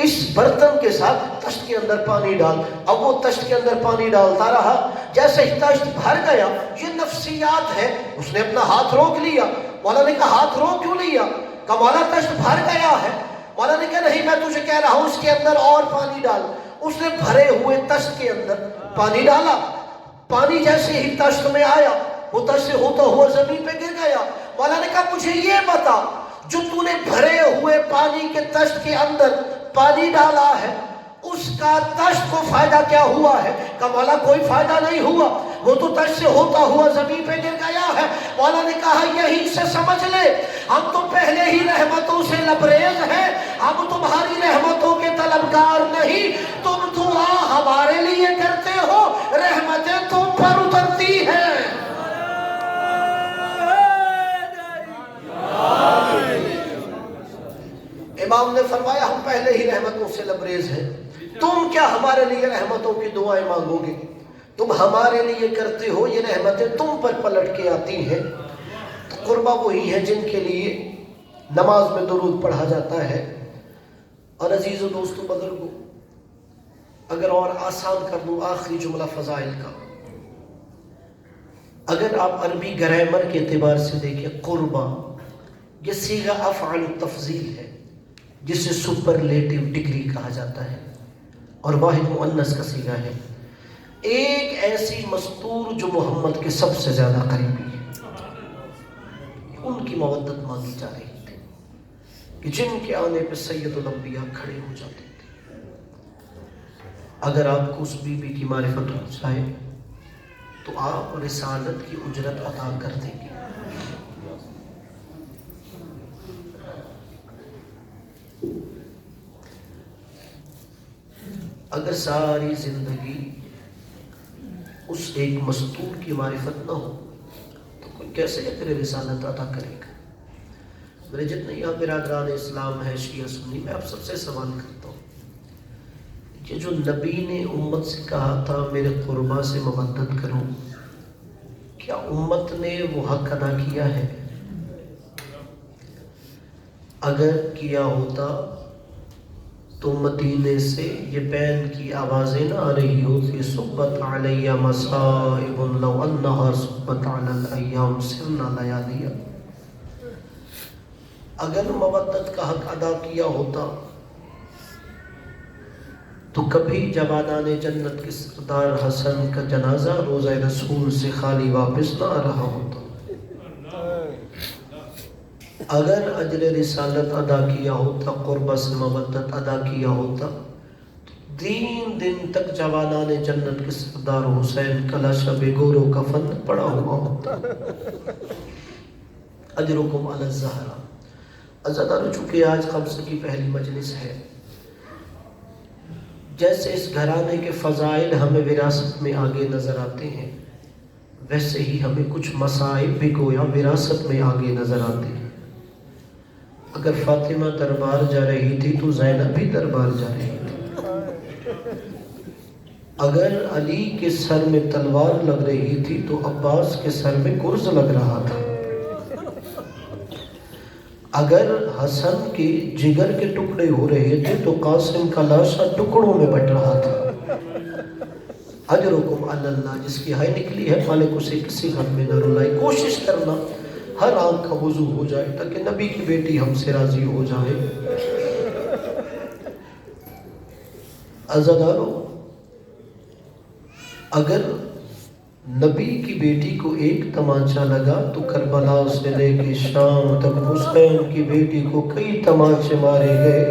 اس برتن کے ساتھ تشت کے اندر پانی ڈال۔ اب وہ تشت کے اندر پانی ڈالتا رہا، جیسے ہی تشت بھر گیا، یہ نفسیات ہے، اس نے اپنا ہاتھ روک لیا۔ مولا نے کہا ہاتھ روک کیوں لیا؟ کہ مولا تشت بھر گیا ہے۔ مولا نے کہا نہیں میں تجھے کہہ رہا ہوں اس کے اندر اور پانی ڈال۔ اس نے بھرے ہوئے تشت کے اندر پانی ڈالا، پانی جیسے ہی تشت میں آیا وہ تشت سے ہوتا ہوا زمین پہ گر گیا۔ مولا نے کہا مجھے یہ بتا جو تو نے بھرے ہوئے پانی کے تشت کے اندر پانی ڈالا ہے اس کا تشت کو فائدہ کیا ہوا ہے؟ کہ مولا کوئی فائدہ نہیں ہوا، وہ تو تشت سے ہوتا ہوا زمین پہ گر گیا ہے۔ مولا نے کہا یہیں سے سمجھ لے ہم تو پہلے ہی رحمتوں سے لبریز ہیں، ہم تمہاری رحمتوں کے طلبگار نہیں، تم دعا ہمارے لیے کرتے ہو، رحمتیں تم پر اترتی ہیں۔ امام نے فرمایا ہم پہلے ہی رحمتوں سے لبریز ہیں، تم کیا ہمارے لیے رحمتوں کی دعائیں مانگو گے؟ تم ہمارے لیے کرتے ہو، یہ رحمتیں تم پر پلٹ کے آتی ہیں۔ قربا وہی ہے جن کے لیے نماز میں درود پڑھا جاتا ہے۔ اور عزیز و دوستو بزرگو، اگر اور آسان کر دوں آخری جملہ فضائل کا، اگر آپ عربی گرامر کے اعتبار سے دیکھیں، قربا یہ صیغہ افعل تفضیل ہے جسے سپرلیٹو ڈگری کہا جاتا ہے اور واحد مؤنث کا صیغہ ہے، ایک ایسی مستور جو محمد کے سب سے زیادہ قریبی ہے، ان کی مودت مانگی جا رہی تھی کہ جن کے آنے پہ سید الانبیاء کھڑے ہو جاتے تھے۔ اگر آپ کو اس بی بی کی معرفت ہو جائے تو آپ رسالت کی اجرت ادا کر دیں گے۔ اگر ساری زندگی اس ایک مستور کی معرفت نہ ہو تو کوئی کیسے تیرے رسالت ادا کرے گا؟ میرے جتنے یہاں برادران اسلام ہے شیعہ سنی، میں آپ سب سے سوال کرتا ہوں، یہ جو نبی نے امت سے کہا تھا میرے قربا سے مودت کرو، کیا امت نے وہ حق ادا کیا ہے؟ اگر کیا ہوتا تو مدینے سے یہ بین کی آوازیں نہ آ رہی ہوتی، صبت علیہ مصائب لو انہا صبت علی الایام سرنا لیالیا۔ اگر مودت کا حق ادا کیا ہوتا تو کبھی جوانان جنت کے سردار حسن کا جنازہ روزہ رسول سے خالی واپس نہ آ رہا ہوتا۔ اگر اجر رسالت ادا کیا ہوتا، قربہ سے مودت ادا کیا ہوتا، دین دن تک جوانان جنت کے سردار حسین کا لاشا بے گور و کفن پڑا ہوا ہوتا۔ اجرکم علی الزہرا۔ عزیزانو، چونکہ آج خمسہ کی پہلی مجلس ہے، جیسے اس گھرانے کے فضائل ہمیں وراثت میں آگے نظر آتے ہیں، ویسے ہی ہمیں کچھ مصائب بھی گویا وراثت میں آگے نظر آتے ہیں۔ اگر فاطمہ دربار جا رہی تھی تو زینب بھی دربار جا رہی تھی۔ اگر علی کے سر میں تلوار لگ رہی تھی تو عباس کے سر میں گرز لگ رہا تھا۔ اگر حسن کے جگر کے ٹکڑے ہو رہے تھے تو قاسم کا لاشا ٹکڑوں میں بٹ رہا تھا۔ اجرکم علی اللہ، جس کی ہائے نکلی ہے مالک اسے کسی غم میں نہ رلائے۔ کوشش کرنا ہر آنکھ کا وضو ہو جائے تاکہ نبی کی بیٹی ہم سے راضی ہو جائے۔ عزادارو، اگر نبی کی بیٹی کو ایک تمانچہ لگا تو کربلا سے لے کے شام تک حسین کی بیٹی کو کئی تمانچے مارے گئے۔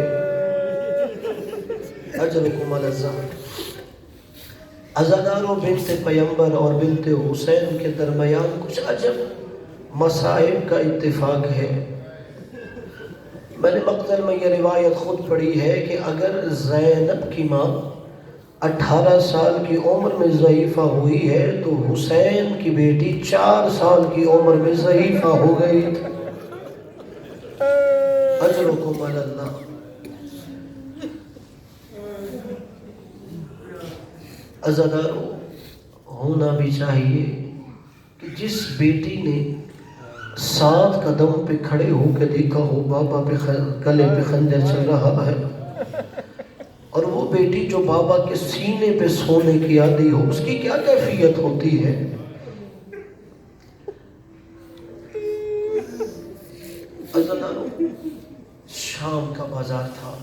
اجرکم علی الزہر۔ عزادارو، بنت پیمبر اور بنت حسین کے درمیان کچھ عجب مصائب کا اتفاق ہے۔ میں نے مقدر میں یہ روایت خود پڑھی ہے کہ اگر زینب کی ماں 18 سال کی عمر میں ضعیفہ ہوئی ہے تو حسین کی بیٹی 4 سال کی عمر میں ضعیفہ ہو گئی تھی۔ اجرکم علی اللہ۔ عزادارو، ہونا بھی چاہیے کہ جس بیٹی نے 7 قدم پہ کھڑے ہو کے دیکھا ہو بابا پہ گلے پہ خنجر چل رہا ہے، اور وہ بیٹی جو بابا کے سینے پہ سونے کی عادی ہو، اس کی کیا کیفیت ہوتی ہے؟ عزیزانو، شام کا بازار تھا۔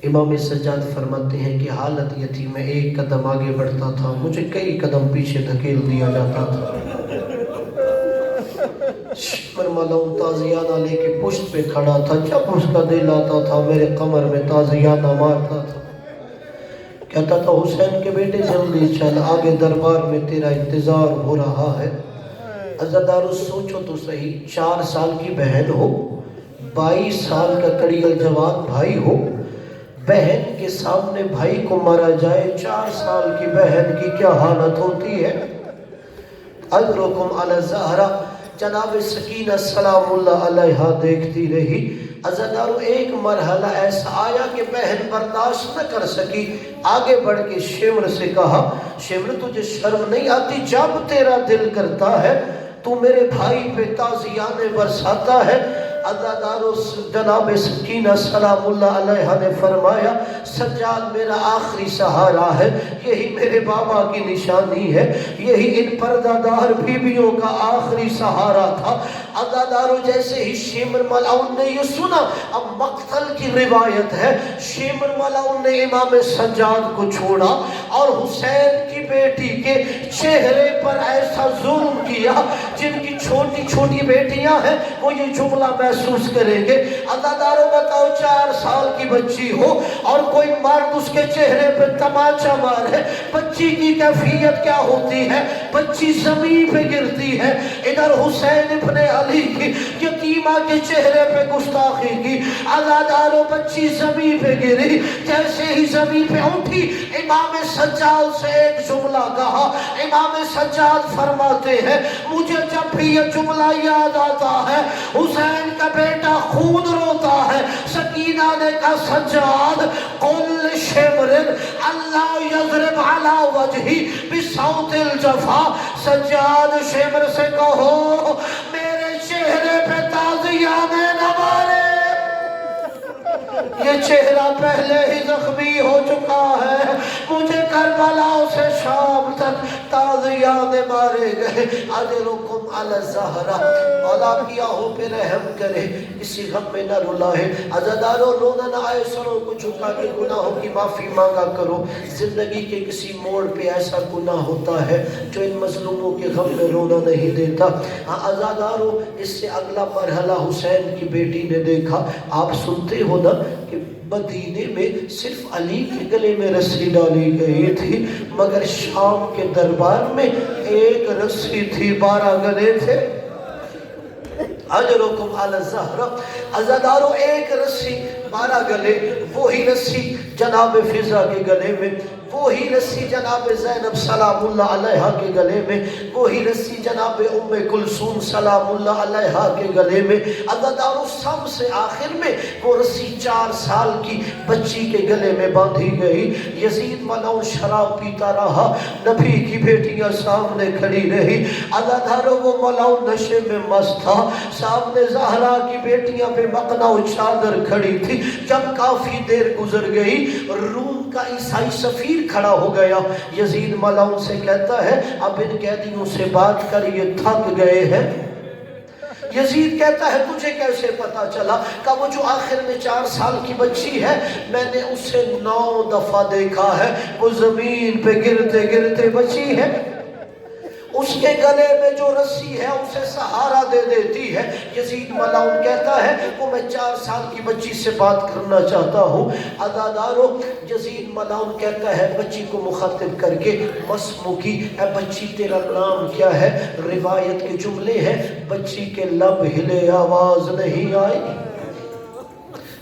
امام سجاد فرماتے ہیں کہ حالت یہ تھی میں 1 قدم آگے بڑھتا تھا، مجھے کئی قدم پیچھے دھکیل دیا جاتا تھا۔ شمر ملعون تازیانہ لے کے پشت پہ کھڑا تھا، جب اس کا دل آتا تھا میرے کمر میں تازیانہ مارتا تھا، کہتا تھا حسین کے بیٹے جلدی چل، آگے دربار میں تیرا انتظار ہو رہا ہے۔ عزادارو سوچو تو صحیح، 4 سال کی بہن ہو، 22 سال کا کڑیل جوان بھائی ہو، بہن کے سامنے بھائی کو مارا جائے، 4 سال کی بہن کی کیا حالت ہوتی ہے۔ اجرکم علی زہرا، جناب سکینہ سلام اللہ علیہا دیکھتی رہی۔ عزادارو ایک مرحلہ ایسا آیا کہ بہن برداشت نہ کر سکی، آگے بڑھ کے شمر سے کہا، شمر تجھے شرم نہیں آتی؟ جب تیرا دل کرتا ہے تو میرے بھائی پہ تازیانے برساتا ہے۔ عزادارو جناب سکینہ سلام اللہ علیہا نے فرمایا، سجاد میرا آخری سہارا ہے، یہی میرے بابا کی نشانی ہے، یہی ان پردہ دار بیویوں کا آخری سہارا تھا۔ عزادارو جیسے ہی شمر ملعون نے یہ سنا، اب مقتل کی روایت ہے، شمر ملعون نے امام سجاد کو چھوڑا اور حسین کی بیٹی کے چہرے پر ایسا ظلم کیا، جن کی چھوٹی چھوٹی بیٹیاں ہیں وہ یہ جملہ محسوس کریں گے۔ عزادارو بتاؤ 4 سال کی بچی ہو اور کوئی مرد اس کے چہرے پہ تماچا مارے، بچی کی کیفیت کیا ہوتی ہے؟ بچی زمین پہ گرتی ہے۔ ادھر حسین ابن علی کی یتیمہ کے چہرے پہ گستاخی کی، عزادارو بچی زمین پہ گری، جیسے ہی زمین پہ اٹھی امام سجاد سے ایک جملہ کہا۔ امام سجاد فرماتے ہیں مجھے جب بھی یہ جملہ یاد آتا ہے، حسین کا بیٹا خون روتا ہے۔ سکینہ نے کہا سجاد قل شمر اللہ یضرب علی وجہی بصوت الجفا، سجاد شمر سے کہو میرے چہرے پہ تازیانے نہ مارے، یہ چہرہ پہلے ہی زخمی ہو چکا ہے، مجھے کربلا سے شام تک تازیانے مارے گئے۔ اجرکم علی الزہرا، مولا کیا ہو پہ رحم کرے، کسی غم میں نہ رلائے۔ عزادارو رونا نہ آئے، سروں کو جھکا کے گناہوں کی معافی مانگا کرو۔ زندگی کے کسی موڑ پہ ایسا گناہ ہوتا ہے جو ان مظلوموں کے غم میں رونا نہیں دیتا۔ عزادارو اس سے اگلا مرحلہ حسین کی بیٹی نے دیکھا۔ آپ سنتے ہو نا کہ مدینے میں صرف علی کے گلے میں رسی ڈالی گئی تھی، مگر شام کے دربار میں ایک رسی تھی، 12 گلے تھے۔ اجرکم علی الزہرا، عزادارو ایک رسی 12 گلے، وہی رسی جناب فضا کے گلے میں، وہی رسی جناب زینب سلام اللہ علیہا کے گلے میں، وہی رسی جناب ام کلثوم سلام اللہ علیہا کے گلے میں۔ عزادارو سب سے آخر میں وہ رسی 4 سال کی بچی کے گلے میں باندھی گئی۔ یزید ملعون شراب پیتا رہا، نبی کی بیٹیاں سامنے کھڑی رہی۔ عزادارو وہ ملعون نشے میں مست تھا، سامنے زہرا کی بیٹیاں پہ مقنع و چادر کھڑی تھی۔ جب کافی دیر گزر گئی، روم کا عیسائی سفیر کھڑا ہو گیا، یزید ملعون سے کہتا ہے اب ان قیدیوں سے بات کر، یہ تھک گئے ہیں۔ یزید کہتا ہے تجھے کیسے پتا چلا؟ کہ وہ جو آخر میں 4 سال کی بچی ہے، میں نے اسے 9 دفعہ دیکھا ہے، وہ زمین پہ گرتے گرتے بچی ہے، اس کے گلے میں جو رسی ہے اسے سہارا دے دیتی ہے۔ یزید ملعون کہتا ہے وہ میں 4 سال کی بچی سے بات کرنا چاہتا ہوں۔ عزادارو یزید ملعون کہتا ہے بچی کو مخاطب کر کے، مسموکی، اے بچی تیرا نام کیا ہے؟ روایت کے جملے ہیں بچی کے لب ہلے آواز نہیں آئی۔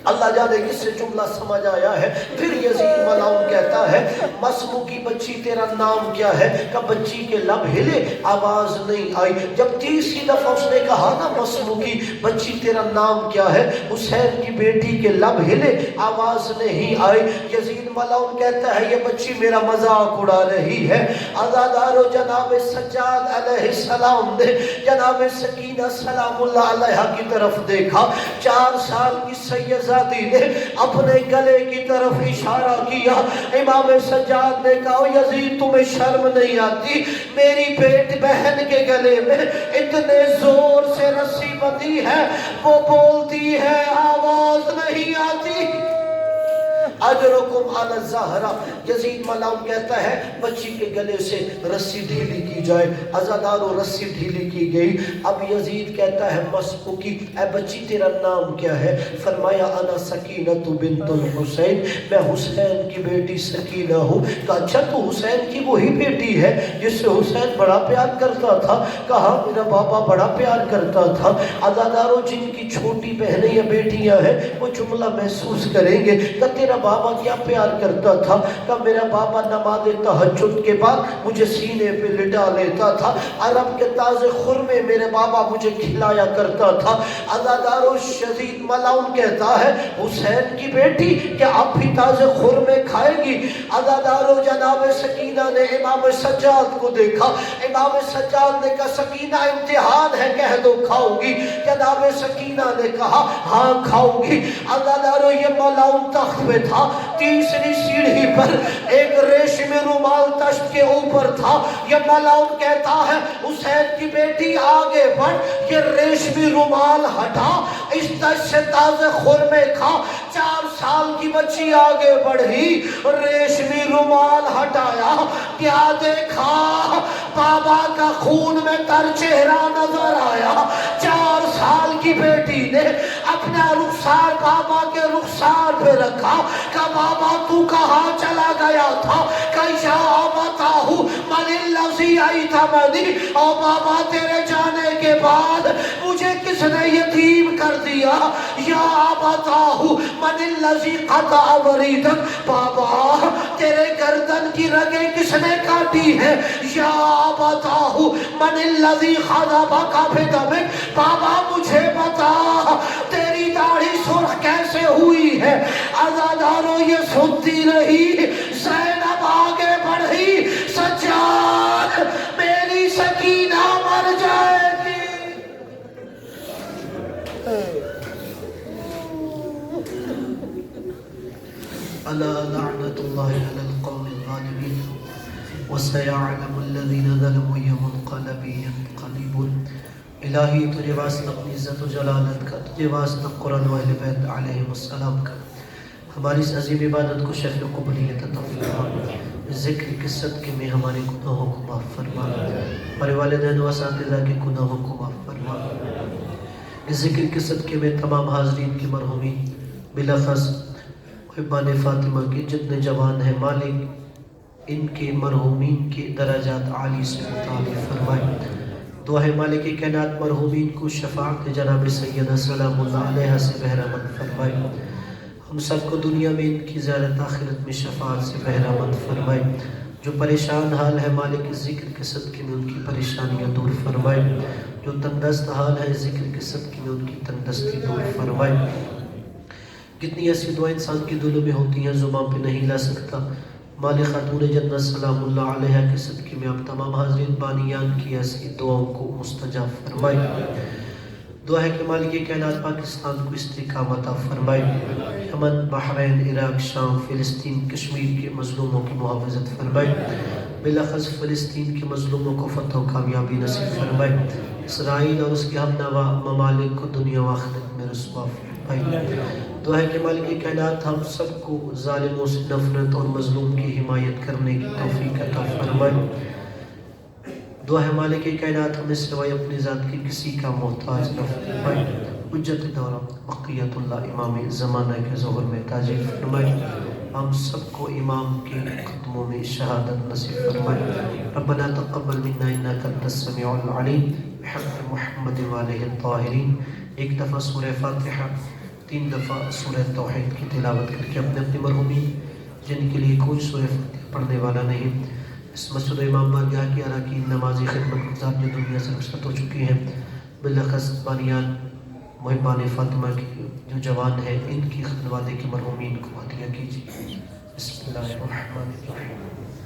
اللہ جانے کس سے جملہ سمجھ آیا ہے۔ پھر یزید ملعون کہتا ہے مسموکی بچی تیرا نام کیا ہے؟ کہ بچی کے لب ہلے آواز نہیں آئی۔ جب 30 دفعہ اس نے کہا نا مسموکی بچی تیرا نام کیا ہے، حسین کی بیٹی کے لب ہلے آواز نہیں آئی۔ یزید ملعون کہتا ہے یہ بچی میرا مذاق اڑا رہی ہے۔ عزادارو جناب سجاد علیہ السلام نے جناب سکینہ سلام اللہ علیہا کی طرف دیکھا، 4 سال کی سید نے اپنے گلے کی طرف اشارہ کیا۔ امام سجاد نے کہا یزید تمہیں شرم نہیں آتی؟ میری بیٹی بہن کے گلے میں اتنے زور سے رسی بندھی ہے، وہ بولتی ہے آواز نہیں آتی۔ اجرکم علی الزہرہ۔ یزید ملعون کہتا ہے بچی کے گلے سے رسی ڈھیلی کی جائے، عزادارو رسی ڈھیلی کی گئی۔ اب یزید کہتا ہے مسبوکی، اے بچی تیرا نام کیا ہے؟ فرمایا انا سکینۃ بنت الحسین، میں حسین کی بیٹی سکینہ ہوں۔ کہا اچھا تو حسین کی وہی بیٹی ہے جس سے حسین بڑا پیار کرتا تھا؟ کہا میرا بابا بڑا پیار کرتا تھا۔ عزادارو جن کی چھوٹی بہنیں یا بیٹیاں ہیں وہ جملہ محسوس کریں گے کہ تیرا بابا کیا پیار کرتا تھا؟ کہ میرا بابا نماز تہجد کے بعد مجھے سینے پہ لٹا لیتا تھا، عرب کے تازے خرمے میرے بابا مجھے کھلایا کرتا تھا۔ عزادارو یزید ملعون کہتا ہے حسین کی بیٹی کیا اب بھی تازے خرمے کھائے گی؟ عزادارو جناب سکینہ نے امام سجاد کو دیکھا، امام سجاد نے کہا سکینہ امتحان ہے، کہہ دو کھاؤں گی۔ جناب سکینہ نے کہا ہاں کھاؤں گی۔ عزادارو یہ ملعون تخت پہ تھا، تیسری سیڑھی پر ایک ریشمی رومال تشت کے اوپر تھا۔ یہ ملعون کہتا ہے حسین کی بیٹی آگے بڑھ، یہ ریشمی رومال ہٹا، اس تشت سے تازے خرمے کھا۔ 4 سال کی بچی آگے بڑھی، ریشمی رومال ہٹایا، کیا دیکھا؟ بابا کا خون میں تر چہرہ نظر آیا۔ 4 سال کی بیٹی نے اپنا رخسار بابا کے رخسار پہ رکھا۔ کہ بابا تو کہاں چلا گیا تھا؟ کہ یا ابتاہو من الذی ایتمنی، او بابا تیرے جانے کے بعد مجھے کس نے یتیم کر دیا؟ یا ابتاہو من الذی قطع وریدک، بابا تیرے گردن کی رگیں کس نے کاٹی ہے؟ یا ابتاہو من الذی خضبک بدمک، بابا مجھے بتا تیری داڑھی سرخ کیسے ہوئی ہے؟ عزادارو یہ سنتی رہی، زینب آگے بڑھی، سجاد میری سکینہ مر جائے گی۔ الا لعنت اللہ علی القوم الظالمین وسیعلم الذین ظلموا منقلب ينقلبون۔ الہی تجھے واسطہ اپنی عزت و جلالت کا، تجھے واسطہ قرآن و اہل بیت علیہ السلام کا، ہماری اس عظیم عبادت کو شفیع قبولیت عطا فرما۔ ذکر کے صدقے میں ہمارے گناہوں کو معاف فرما، ہمارے والدین و اساتذہ کے گناہوں کو معاف فرما۔ اس ذکر کے صدقے میں تمام حاضرین کی مرحومین، بلاخص محبان فاطمہ کے جتنے جوان ہیں مالک ان کے مرحومین کے درجات عالی سے متعلق فرمائے۔ دعا ہے مالک کائنات مرحومین کو شفاعت جناب سیدہ سلام اللہ علیہ سے بہرامند فرمائے۔ ہم سب کو دنیا میں ان کی زیارت، آخرت میں شفاعت سے بہرامند فرمائے۔ جو پریشان حال ہے مالک ذکر کے صدقے میں ان کی پریشانیاں دور فرمائے۔ جو تندرست حال ہے ذکر کے صدقے میں ان کی تندرستی دور فرمائے۔ کتنی ایسی دعا انسان کے دلوں میں ہوتی ہیں زبان پہ نہیں لا سکتا، مالک خاتون جنت سلام اللہ علیہ کے صدقے میں آپ تمام حاضرین بانیان کی ایسی دعاؤں کو مستجاب فرمائے۔ دعا ہے کہ مالک کائنات پاکستان کو استقامت عطا فرمائے، یمن، بحرین، عراق، شام، فلسطین، کشمیر کے مظلوموں کی محافظت فرمائے، بالاخص فلسطین کے مظلوموں کو فتح و کامیابی نصیب فرمائے، اسرائیل اور اس کے ہم نوا ممالک کو دنیا و آخرت میں رسوا فرمائے۔ دعا ہے کہ مالک کائنات ہم سب کو ظالموں سے نفرت اور مظلوم کی حمایت کرنے کی توفیق عطا فرمائے۔ دعا ہے مالک کائنات ہمیں سوائے اپنی ذات کی کسی کا محتاج نہ فرمائے۔ حجت دورہ بقیت اللہ امام زمانہ کے ظہر میں تاجر فرمائے، ہم سب کو امام کے قدموں میں شہادت نصیب فرمائے۔ ربنا تقبل منا انک انت السمیع العلیم بحق محمد وآلہ الطاہرین۔ ایک دفعہ سورہ فاتحہ، 3 دفعہ سورہ توحید کی تلاوت کر کے اپنے اپنے مرحومین جن کے لیے کوئی سورہ فاتحہ پڑھنے والا نہیں، اس مسجد امام بارگاہ کے اراکین، نمازی، خدمت گزار جو دنیا سے رخصت ہو چکی ہیں، بالاخص بانیان محبان فاطمہ کے جو جوان ہیں ان کی خانوادے کے مرحومین کو عطیہ کیجیے۔ بسم اللہ الرحمن الرحیم۔